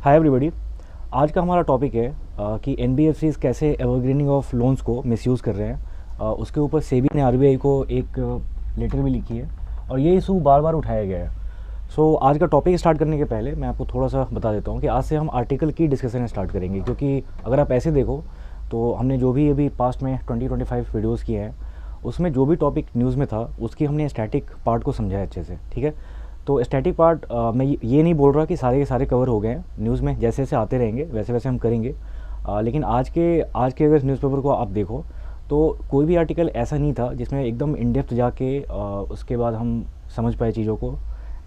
Hi everybody. आज का हमारा टॉपिक है कि एनबीएफसीज कैसे एवरग्रीनिंग ऑफ लोन्स को मिसयूज़ कर रहे हैं। उसके ऊपर सेबी ने आरबीआई को एक लेटर भी लिखी है और ये इशू बार बार उठाया गया है। सो आज का टॉपिक स्टार्ट करने के पहले मैं आपको थोड़ा सा बता देता हूँ कि आज से हम आर्टिकल की डिस्कशन स्टार्ट करेंगे, क्योंकि अगर आप ऐसे देखो तो हमने जो भी अभी पास्ट में 20-25 वीडियोज़ किए हैं उसमें जो भी टॉपिक न्यूज़ में था उसकी हमने स्टैटिक पार्ट को समझा है अच्छे से। ठीक है, तो स्टैटिक पार्ट मैं ये नहीं बोल रहा कि सारे के सारे कवर हो गए हैं न्यूज़ में, जैसे जैसे आते रहेंगे वैसे वैसे हम करेंगे। लेकिन आज के अगर न्यूज़पेपर को आप देखो तो कोई भी आर्टिकल ऐसा नहीं था जिसमें एकदम इन डेप्थ जाके उसके बाद हम समझ पाए चीज़ों को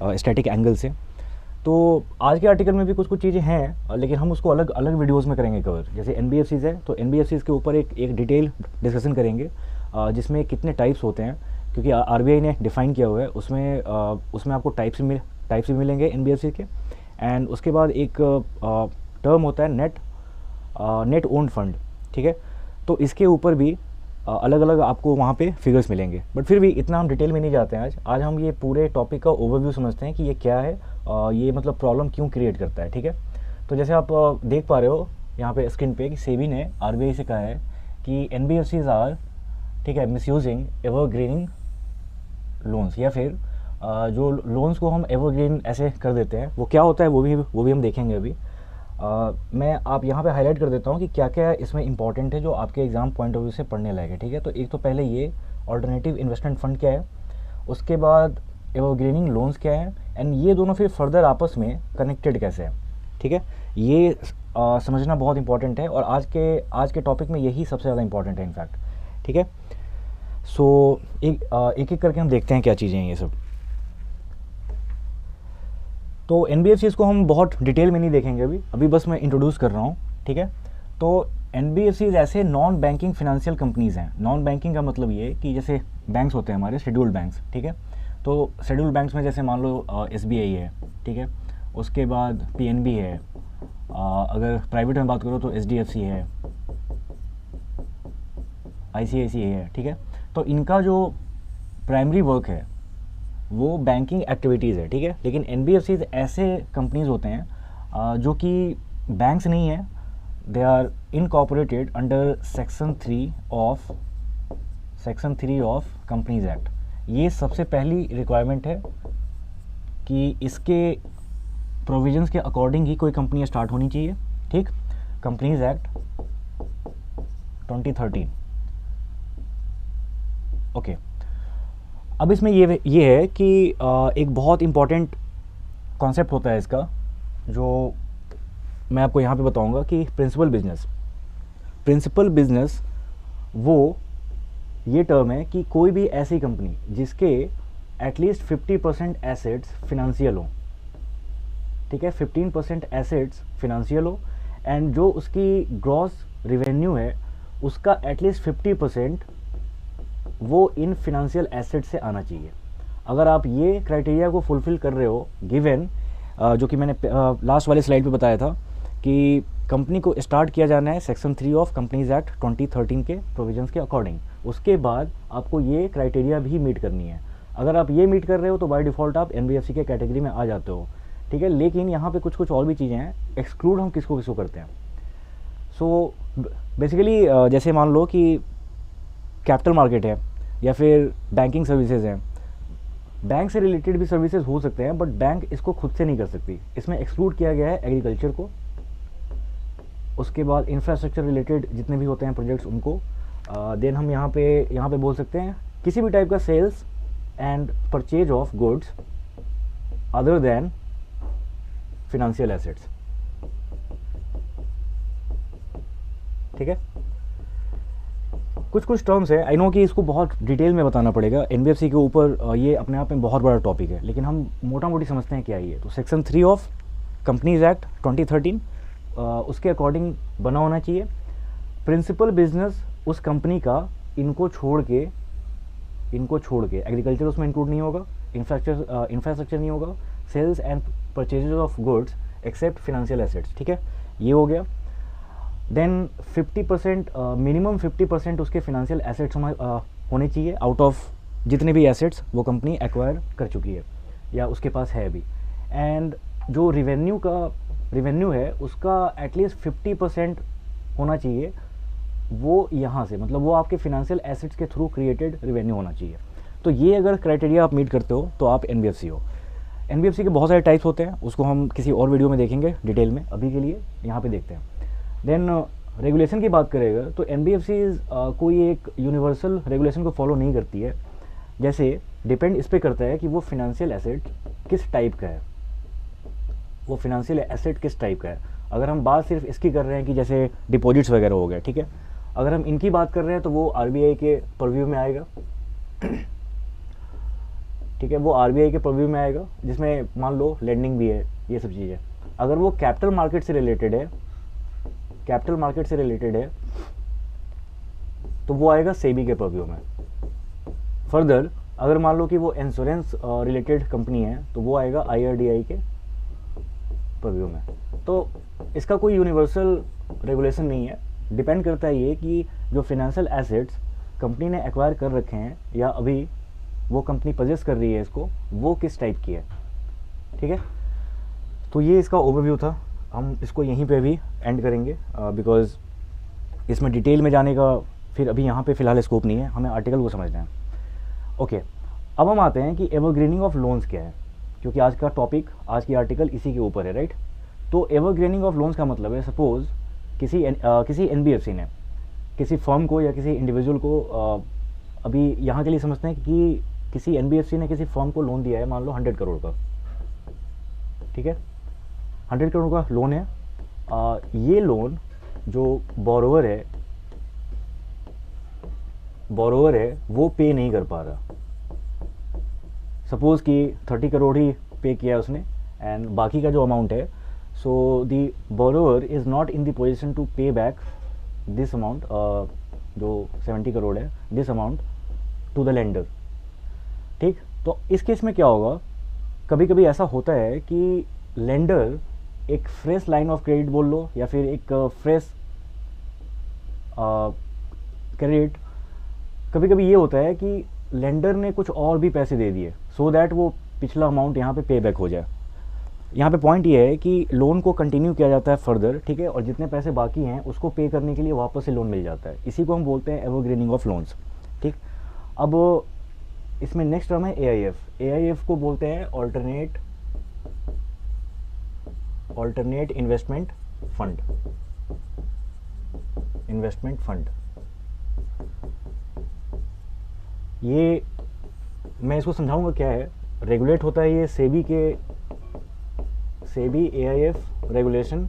स्टैटिक एंगल से। तो आज के आर्टिकल में भी कुछ कुछ चीज़ें हैं, लेकिन हम उसको अलग अलग वीडियोज़ में करेंगे कवर। जैसे एनबीएफसीज़ है तो एनबीएफसीज़ के ऊपर एक डिटेल डिस्कशन करेंगे, जिसमें कितने टाइप्स होते हैं, क्योंकि आरबीआई ने डिफ़ाइन किया हुआ है उसमें आपको टाइप्स भी मिलेंगे एनबीएफसी के। एंड उसके बाद एक टर्म होता है नेट ओन्ड फंड। ठीक है, तो इसके ऊपर भी अलग अलग आपको वहाँ पे फिगर्स मिलेंगे, बट फिर भी इतना हम डिटेल में नहीं जाते हैं। आज हम ये पूरे टॉपिक का ओवरव्यू समझते हैं कि ये क्या है, ये मतलब प्रॉब्लम क्यों क्रिएट करता है। ठीक है, तो जैसे आप देख पा रहे हो यहाँ पे स्क्रीन पे कि सेबी ने आरबीआई से कहा है कि एनबीएफसीज आर, ठीक है, मिसयूजिंग एवरग्रीनिंग लोन्स, या फिर जो लोन्स को हम एवरग्रीन ऐसे कर देते हैं वो क्या होता है वो भी हम देखेंगे अभी। मैं आप यहाँ पे हाईलाइट कर देता हूँ कि क्या क्या इसमें इंपॉर्टेंट है जो आपके एग्ज़ाम पॉइंट ऑफ व्यू से पढ़ने लायक है। ठीक है, तो एक तो पहले ये ऑल्टरनेटिव इन्वेस्टमेंट फ़ंड क्या है, उसके बाद एवरग्रीनिंग लोन्स क्या है, एंड ये दोनों फिर फर्दर आपस में कनेक्टेड कैसे हैं। ठीक है, ये समझना बहुत इंपॉर्टेंट है और आज के टॉपिक में यही सबसे ज़्यादा इंपॉर्टेंट है इनफैक्ट। ठीक है, सो एक एक करके हम देखते हैं क्या चीज़ें हैं ये सब। तो एनबीएफसीज़ को हम बहुत डिटेल में नहीं देखेंगे अभी बस मैं इंट्रोड्यूस कर रहा हूँ। ठीक है, तो एनबीएफसीज़ ऐसे नॉन बैंकिंग फिनेंशियल कंपनीज़ हैं। नॉन बैंकिंग का मतलब ये कि जैसे बैंक्स होते हैं हमारे शेड्यूल्ड बैंक्स। ठीक है, तो शेड्यूल्ड बैंक्स में जैसे मान लो एसबीआई है, ठीक है, उसके बाद पीएनबी है, अगर प्राइवेट में बात करो तो एचडीएफसी है, आईसीआईसीआई है। ठीक है, तो इनका जो प्राइमरी वर्क है वो बैंकिंग एक्टिविटीज़ है। ठीक है, लेकिन एनबीएफसीज ऐसे कंपनीज होते हैं जो कि बैंक्स नहीं है, they are incorporated under section 3 of companies act. ये सबसे पहली रिक्वायरमेंट है कि इसके प्रोविजंस के अकॉर्डिंग ही कोई कंपनी स्टार्ट होनी चाहिए। ठीक, कंपनीज एक्ट 2013। ओके, अब इसमें ये है कि एक बहुत इम्पॉर्टेंट कॉन्सेप्ट होता है इसका, जो मैं आपको यहाँ पे बताऊँगा कि प्रिंसिपल बिजनेस वो ये टर्म है कि कोई भी ऐसी कंपनी जिसके एटलीस्ट 50% एसेट्स फिनेंशियल हो। ठीक है, 15% एसेट्स फिनेंशियल हो, एंड जो उसकी ग्रॉस रेवेन्यू है उसका एटलीस्ट 50% वो इन फिनेंशियल एसेट से आना चाहिए। अगर आप ये क्राइटेरिया को फुलफ़िल कर रहे हो गिवन, जो कि मैंने लास्ट वाले स्लाइड पे बताया था कि कंपनी को स्टार्ट किया जाना है सेक्शन 3 ऑफ कंपनीज एक्ट 2013 के प्रोविजंस के अकॉर्डिंग, उसके बाद आपको ये क्राइटेरिया भी मीट करनी है। अगर आप ये मीट कर रहे हो तो बाय डिफ़ॉल्ट आप एनबीएफसी के कैटेगरी में आ जाते हो। ठीक है, लेकिन यहाँ पे कुछ कुछ और भी चीज़ें हैं, एक्सक्लूड हम किसको किसको करते हैं। सो बेसिकली जैसे मान लो कि कैपिटल मार्केट है या फिर बैंकिंग सर्विसेज हैं, बैंक से रिलेटेड भी सर्विसेज हो सकते हैं, बट बैंक इसको खुद से नहीं कर सकती। इसमें एक्सक्लूड किया गया है एग्रीकल्चर को, उसके बाद इंफ्रास्ट्रक्चर रिलेटेड जितने भी होते हैं प्रोजेक्ट्स उनको। देन हम यहाँ पे बोल सकते हैं किसी भी टाइप का sales and purchase of goods other than financial assets. ठीक है, कुछ कुछ टर्म्स है, आई नो कि इसको बहुत डिटेल में बताना पड़ेगा, एनबीएफसी के ऊपर ये अपने आप में बहुत बड़ा टॉपिक है, लेकिन हम मोटा मोटी समझते हैं क्या ये। तो सेक्शन 3 ऑफ कंपनीज एक्ट 2013 उसके अकॉर्डिंग बना होना चाहिए। प्रिंसिपल बिजनेस उस कंपनी का इनको छोड़ के एग्रीकल्चर उसमें इंक्लूड नहीं होगा, इंफ्रास्ट्रक्चर नहीं होगा, sales and purchases of goods except financial assets. ठीक है, ये हो गया। देन 50% मिनिमम 50% उसके फिनेंशियल एसेट्स होने चाहिए आउट ऑफ जितने भी एसेट्स वो कंपनी एक्वायर कर चुकी है या उसके पास है अभी। एंड जो रिवेन्यू का रेवेन्यू है उसका एटलीस्ट 50% होना चाहिए वो यहाँ से, मतलब वो आपके फिनेंशियल एसेट्स के थ्रू क्रिएटेड रेवेन्यू होना चाहिए। तो ये अगर क्राइटेरिया आप मीट करते हो तो आप एनबीएफसी हो। एनबीएफसी के बहुत सारे टाइप्स होते हैं, उसको हम किसी और वीडियो में देखेंगे डिटेल में, अभी के लिए यहाँ पे देखते हैं। देन रेगुलेशन की बात करेगा तो एनबीएफसी कोई एक यूनिवर्सल रेगुलेशन को फॉलो नहीं करती है। जैसे डिपेंड इस पर करता है कि वो फिनेंशियल एसेट किस टाइप का है, वो फिनेंशियल एसेट किस टाइप का है। अगर हम बात सिर्फ इसकी कर रहे हैं कि जैसे डिपॉजिट्स वगैरह हो गए, ठीक है, अगर हम इनकी बात कर रहे हैं तो वो आरबीआई के परव्यू में आएगा। ठीक है, वो आरबीआई के परव्यू में आएगा, जिसमें मान लो लेंडिंग भी है, ये सब चीज़ें। अगर वो कैपिटल मार्केट से रिलेटेड है, कैपिटल मार्केट से रिलेटेड है तो वो आएगा सेबी के परव्यू में। फर्दर अगर मान लो कि वो इंश्योरेंस रिलेटेड कंपनी है तो वो आएगा आईआरडीआई के परव्यू में। तो इसका कोई यूनिवर्सल रेगुलेशन नहीं है, डिपेंड करता है ये कि जो फिनेंशियल एसेट्स कंपनी ने एक्वायर कर रखे हैं या अभी वो कंपनी पजेस कर रही है इसको, वो किस टाइप की है। ठीक है, तो ये इसका ओवरव्यू था। हम इसको यहीं पे भी एंड करेंगे बिकॉज़ इसमें डिटेल में जाने का फिर अभी यहाँ पे फ़िलहाल स्कोप नहीं है, हमें आर्टिकल को समझना है। ओके, अब हम आते हैं कि एवरग्रीनिंग ऑफ लोन्स क्या है, क्योंकि आज का टॉपिक, आज की आर्टिकल इसी के ऊपर है, राइट। तो एवरग्रीनिंग ऑफ लोन्स का मतलब है सपोज़ किसी एनबीएफसी ने किसी फर्म को या किसी इंडिविजुअल को अभी यहाँ के लिए समझते हैं कि किसी एनबीएफसी ने किसी फर्म को लोन दिया है, मान लो 100 करोड़ का, ठीक है, 100 करोड़ का लोन है। ये लोन जो बोरोवर है वो पे नहीं कर पा रहा। सपोज़ कि 30 करोड़ ही पे किया उसने एंड बाकी का जो अमाउंट है, so the borrower is not in the position to pay back this amount, जो 70 करोड़ है, this amount to the lender. ठीक, तो इस केस में क्या होगा, कभी कभी ऐसा होता है कि लेंडर एक फ्रेश लाइन ऑफ क्रेडिट बोल लो या फिर एक फ्रेश क्रेडिट, कभी कभी ये होता है कि लेंडर ने कुछ और भी पैसे दे दिए सो दैट वो पिछला अमाउंट यहाँ पे पे बैक हो जाए। यहाँ पे पॉइंट ये है कि लोन को कंटिन्यू किया जाता है फर्दर, ठीक है, और जितने पैसे बाकी हैं उसको पे करने के लिए वापस से लोन मिल जाता है। इसी को हम बोलते हैं एवरग्रीनिंग ऑफ लोन्स। ठीक, अब इसमें नेक्स्ट टर्म है एआईएफ। एआईएफ को बोलते हैं ऑल्टरनेट इन्वेस्टमेंट फंड। ये मैं इसको समझाऊंगा क्या है। रेगुलेट होता है ये सेबी एआईएफ रेगुलेशन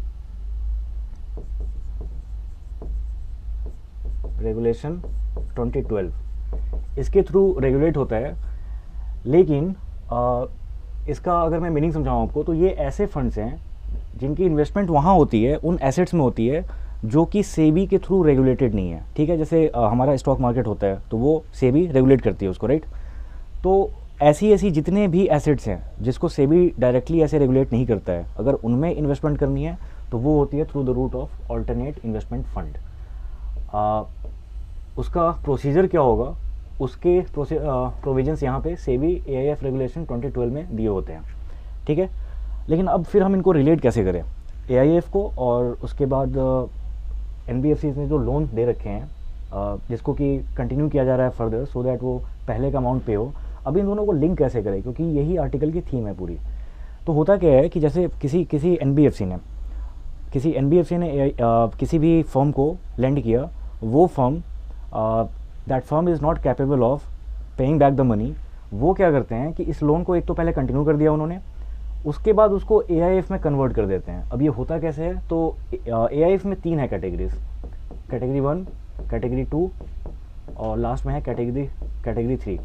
2012, इसके थ्रू रेगुलेट होता है। लेकिन इसका अगर मैं मीनिंग समझाऊँ आपको तो ये ऐसे फंड्स हैं जिनकी इन्वेस्टमेंट वहाँ होती है, उन एसेट्स में होती है जो कि सेबी के थ्रू रेगुलेटेड नहीं है। ठीक है, जैसे हमारा स्टॉक मार्केट होता है तो वो सेबी रेगुलेट करती है उसको, राइट। तो ऐसी जितने भी एसेट्स हैं जिसको सेबी डायरेक्टली ऐसे रेगुलेट नहीं करता है, अगर उनमें इन्वेस्टमेंट करनी है तो वो होती है through the route of alternate investment fund. उसका प्रोसीजर क्या होगा, उसके प्रोविजंस यहाँ पे सेबी एआईएफ रेगुलेशन 2012 में दिए होते हैं। ठीक है, लेकिन अब फिर हम इनको रिलेट कैसे करें, एआईएफ को और उसके बाद एनबीएफसीज ने जो लोन दे रखे हैं जिसको कि कंटिन्यू किया जा रहा है फर्दर सो दैट वो पहले का अमाउंट पे हो। अब इन दोनों को लिंक कैसे करें, क्योंकि यही आर्टिकल की थीम है पूरी। तो होता क्या है कि जैसे किसी एनबीएफसी ने किसी भी फर्म को लेंड किया, वो firm that firm is not capable of paying back the money. वो क्या करते हैं कि इस लोन को एक तो पहले कंटिन्यू कर दिया उन्होंने, उसके बाद उसको एआईएफ में कन्वर्ट कर देते हैं। अब ये होता कैसे है, तो एआईएफ में 3 है कैटेगरीज, कैटेगरी 1, कैटेगरी 2 और लास्ट में है कैटेगरी 3।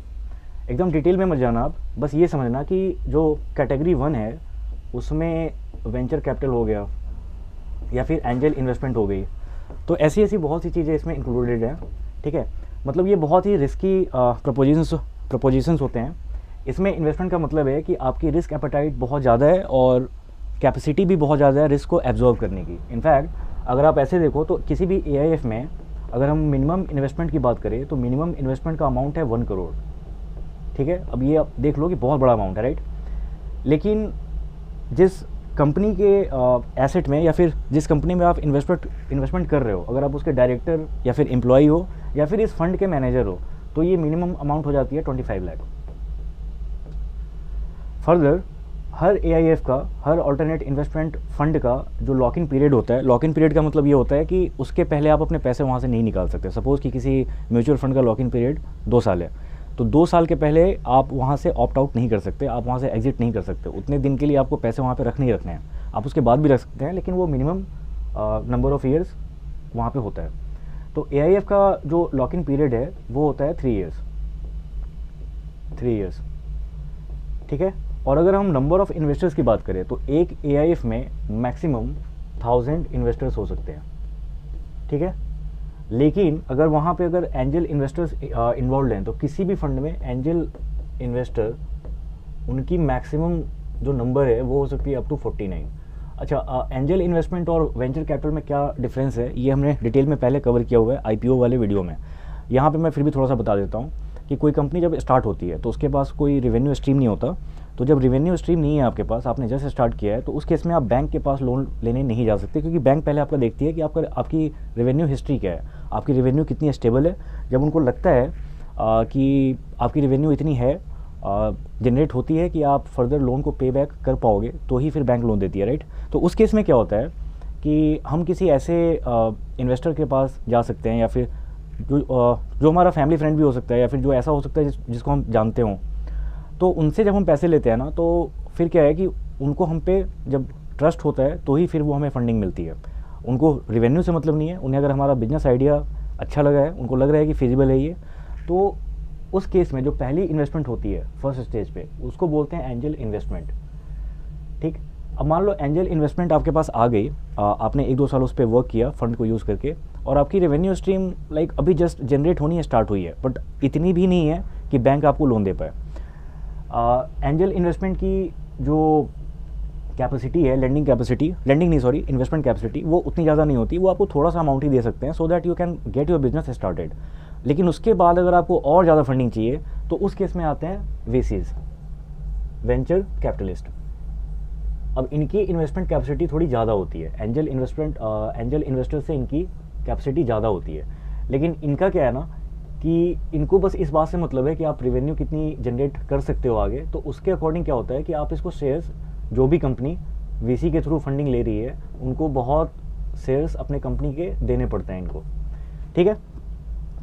एकदम डिटेल में मत जाना आप, बस ये समझना कि जो कैटेगरी 1 है उसमें वेंचर कैपिटल हो गया या फिर एंजल इन्वेस्टमेंट हो गई, तो ऐसी बहुत सी चीज़ें इसमें इंक्लूडेड हैं। ठीक है, मतलब ये बहुत ही रिस्की प्रपोजिशंस होते हैं। इसमें इन्वेस्टमेंट का मतलब है कि आपकी रिस्क एपेटाइट बहुत ज़्यादा है और कैपेसिटी भी बहुत ज़्यादा है रिस्क को एब्जॉर्व करने की। इनफैक्ट अगर आप ऐसे देखो तो किसी भी एआईएफ में अगर हम मिनिमम इन्वेस्टमेंट की बात करें तो मिनिमम इन्वेस्टमेंट का अमाउंट है 1 करोड़। ठीक है, अब ये आप देख लो कि बहुत बड़ा अमाउंट है, राइट। लेकिन जिस कंपनी के एसेट में या फिर जिस कंपनी में आप इन्वेस्टमेंट कर रहे हो, अगर आप उसके डायरेक्टर या फिर एम्प्लॉय हो या फिर इस फंड के मैनेजर हो, तो ये मिनिमम अमाउंट हो जाती है 25 लाख। फर्दर हर एआईएफ का, हर अल्टरनेट इन्वेस्टमेंट फंड का जो लॉक इन पीरियड होता है, लॉक इन पीरियड का मतलब ये होता है कि उसके पहले आप अपने पैसे वहाँ से नहीं निकाल सकते। सपोज़ कि किसी म्यूचुअल फंड का लॉक इन पीरियड 2 साल है, तो 2 साल के पहले आप वहाँ से ऑप्ट आउट नहीं कर सकते, आप वहाँ से एग्जिट नहीं कर सकते। उतने दिन के लिए आपको पैसे वहाँ पे रखने ही रखने हैं। आप उसके बाद भी रख सकते हैं, लेकिन वो मिनिमम नंबर ऑफ़ ईयर्स वहाँ पे होता है। तो एआईएफ का जो लॉक इन पीरियड है वो होता है 3 ईयर्स, ठीक है। और अगर हम नंबर ऑफ़ इन्वेस्टर्स की बात करें तो एक एआईएफ में मैक्सिमम 1000 इन्वेस्टर्स हो सकते हैं, ठीक है। लेकिन अगर वहाँ पे अगर एंजल इन्वेस्टर्स इन्वॉल्व हैं, तो किसी भी फंड में एंजल इन्वेस्टर, उनकी मैक्सिमम जो नंबर है वो हो सकती है अप टू 49। अच्छा, एंजल इन्वेस्टमेंट और वेंचर कैपिटल में क्या डिफरेंस है, ये हमने डिटेल में पहले कवर किया हुआ है आईपीओ वाले वीडियो में। यहाँ पे मैं फिर भी थोड़ा सा बता देता हूँ कि कोई कंपनी जब स्टार्ट होती है तो उसके पास कोई रेवेन्यू स्ट्रीम नहीं होता। तो जब रेवेन्यू स्ट्रीम नहीं है आपके पास, आपने जैसे स्टार्ट किया है, तो उस केस में आप बैंक के पास लोन लेने नहीं जा सकते, क्योंकि बैंक पहले आपका देखती है कि आपकी रेवेन्यू हिस्ट्री क्या है, आपकी रेवेन्यू कितनी स्टेबल है। जब उनको लगता है कि आपकी रेवेन्यू इतनी है, जनरेट होती है कि आप फर्दर लोन को पे बैक कर पाओगे, तो ही फिर बैंक लोन देती है, राइट। तो उस केस में क्या होता है कि हम किसी ऐसे इन्वेस्टर के पास जा सकते हैं, या फिर जो हमारा फैमिली फ्रेंड भी हो सकता है, या फिर जो ऐसा हो सकता है जिसको हम जानते हों। तो उनसे जब हम पैसे लेते हैं ना, तो फिर क्या है कि उनको हम पे जब ट्रस्ट होता है तो ही फिर वो हमें फंडिंग मिलती है। उनको रेवेन्यू से मतलब नहीं है, उन्हें अगर हमारा बिजनेस आइडिया अच्छा लगा है, उनको लग रहा है कि फिजिबल है ये, तो उस केस में जो पहली इन्वेस्टमेंट होती है फर्स्ट स्टेज पे, उसको बोलते हैं एंजल इन्वेस्टमेंट, ठीक। अब मान लो एंजल इन्वेस्टमेंट आपके पास आ गई, आपने 1-2 साल उस पर वर्क किया फंड को यूज़ करके, और आपकी रेवेन्यू स्ट्रीम लाइक अभी जस्ट जनरेट होनी है, स्टार्ट हुई है, बट इतनी भी नहीं है कि बैंक आपको लोन दे पाए। एंजल इन्वेस्टमेंट की जो कैपेसिटी है, इन्वेस्टमेंट कैपेसिटी, वो उतनी ज़्यादा नहीं होती, वो आपको थोड़ा सा अमाउंट ही दे सकते हैं, so that you can get your business started. लेकिन उसके बाद अगर आपको और ज़्यादा फंडिंग चाहिए, तो उस केस में आते हैं वीसीज, वेंचर कैपिटलिस्ट। अब इनकी इन्वेस्टमेंट कैपेसिटी थोड़ी ज़्यादा होती है, एंजल इन्वेस्टर से इनकी कैपेसिटी ज़्यादा होती है। लेकिन इनका क्या है ना कि इनको बस इस बात से मतलब है कि आप रेवेन्यू कितनी जनरेट कर सकते हो आगे, तो उसके अकॉर्डिंग क्या होता है कि आप इसको शेयर्स, जो भी कंपनी वीसी के थ्रू फंडिंग ले रही है, उनको बहुत शेयर्स अपने कंपनी के देने पड़ते हैं इनको, ठीक है।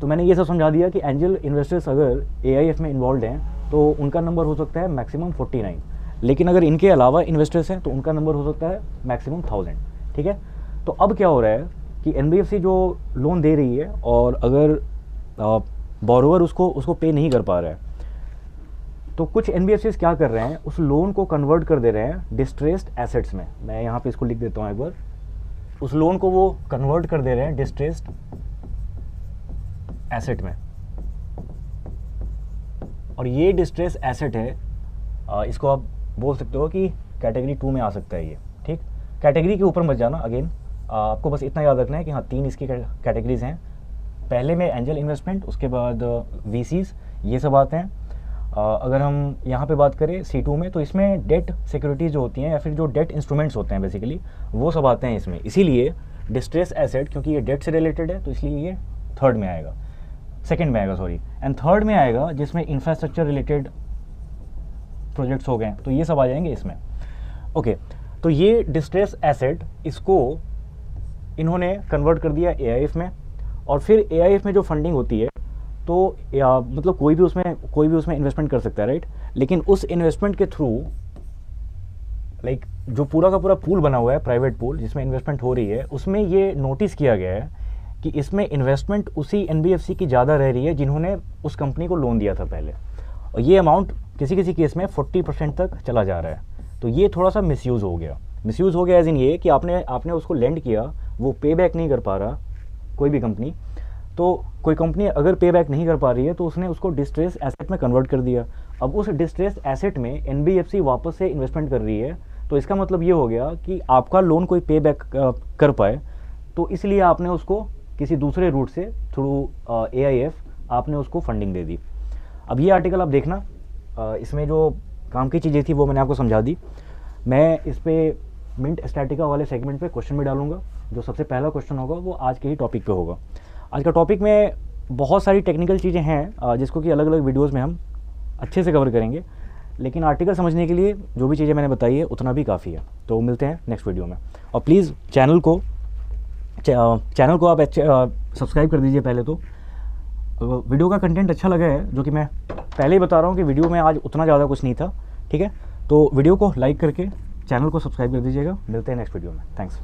तो मैंने ये सब समझा दिया कि एंजल इन्वेस्टर्स अगर एआईएफ में इन्वॉल्व हैं तो उनका नंबर हो सकता है मैक्सिमम 49, लेकिन अगर इनके अलावा इन्वेस्टर्स हैं तो उनका नंबर हो सकता है मैक्सिमम 1000, ठीक है। तो अब क्या हो रहा है कि एनबीएफसी जो लोन दे रही है, और अगर बोरोवर उसको पे नहीं कर पा रहा है, तो कुछ एनबीएफसीज क्या कर रहे हैं, उस लोन को कन्वर्ट कर दे रहे हैं डिस्ट्रेस्ड एसेट्स में। मैं यहाँ पे इसको लिख देता हूँ एक बार। उस लोन को वो कन्वर्ट कर दे रहे हैं डिस्ट्रेस्ड एसेट में, और ये डिस्ट्रेस एसेट है, इसको आप बोल सकते हो कि कैटेगरी 2 में आ सकता है ये, ठीक। कैटेगरी के ऊपर मत जाना, अगेन आपको बस इतना याद रखना है कि हाँ 3 इसकी कैटेगरीज हैं। पहले में एंजल इन्वेस्टमेंट, उसके बाद वीसीज, ये सब आते हैं। अगर हम यहाँ पे बात करें C2 में, तो इसमें डेट सिक्योरिटीज जो होती हैं, या फिर जो डेट इंस्ट्रूमेंट्स होते हैं बेसिकली, वो सब आते हैं इसमें। इसीलिए डिस्ट्रेस एसेट, क्योंकि ये डेट से रिलेटेड है, तो इसलिए ये सेकंड में आएगा सॉरी। एंड थर्ड में आएगा जिसमें इंफ्रास्ट्रक्चर रिलेटेड प्रोजेक्ट्स हो गए, तो ये सब आ जाएंगे इसमें, ओके। तो ये डिस्ट्रेस एसेट, इसको इन्होंने कन्वर्ट कर दिया एआईएफ में, और फिर एआईएफ में जो फंडिंग होती है, तो मतलब कोई भी उसमें इन्वेस्टमेंट कर सकता है, राइट। लेकिन उस इन्वेस्टमेंट के थ्रू लाइक जो पूरा का पूरा पूल बना हुआ है, प्राइवेट पूल जिसमें इन्वेस्टमेंट हो रही है, उसमें ये नोटिस किया गया है कि इसमें इन्वेस्टमेंट उसी एनबीएफसी की ज़्यादा रह रही है जिन्होंने उस कंपनी को लोन दिया था पहले, और ये अमाउंट किसी किसी केस में 40% तक चला जा रहा है। तो ये थोड़ा सा मिसयूज़ हो गया एज इन ये कि आपने उसको लेंड किया, वो पे बैक नहीं कर पा रहा कोई भी कंपनी। तो कोई कंपनी अगर पे बैक नहीं कर पा रही है, तो उसने उसको डिस्ट्रेस एसेट में कन्वर्ट कर दिया। अब उस डिस्ट्रेस एसेट में एनबीएफसी वापस से इन्वेस्टमेंट कर रही है, तो इसका मतलब ये हो गया कि आपका लोन कोई पे बैक कर पाए, तो इसलिए आपने उसको किसी दूसरे रूट से थ्रू एआईएफ आपने उसको फंडिंग दे दी। अब ये आर्टिकल आप देखना, इसमें जो काम की चीज़ें थी वो मैंने आपको समझा दी। मैं इस पर मिंट स्टैटिका वाले सेगमेंट पे क्वेश्चन भी डालूंगा। जो सबसे पहला क्वेश्चन होगा वो आज के ही टॉपिक पे होगा। आज का टॉपिक में बहुत सारी टेक्निकल चीज़ें हैं जिसको कि अलग अलग वीडियोज़ में हम अच्छे से कवर करेंगे, लेकिन आर्टिकल समझने के लिए जो भी चीज़ें मैंने बताई है उतना भी काफ़ी है। तो मिलते हैं नेक्स्ट वीडियो में। और प्लीज़ चैनल को आप सब्सक्राइब कर दीजिए पहले तो। वीडियो का कंटेंट अच्छा लगा है, जो कि मैं पहले ही बता रहा हूँ कि वीडियो में आज उतना ज़्यादा कुछ नहीं था, ठीक है। तो वीडियो को लाइक करके चैनल को सब्सक्राइब कर दीजिएगा। मिलते हैं नेक्स्ट वीडियो में। थैंक्स।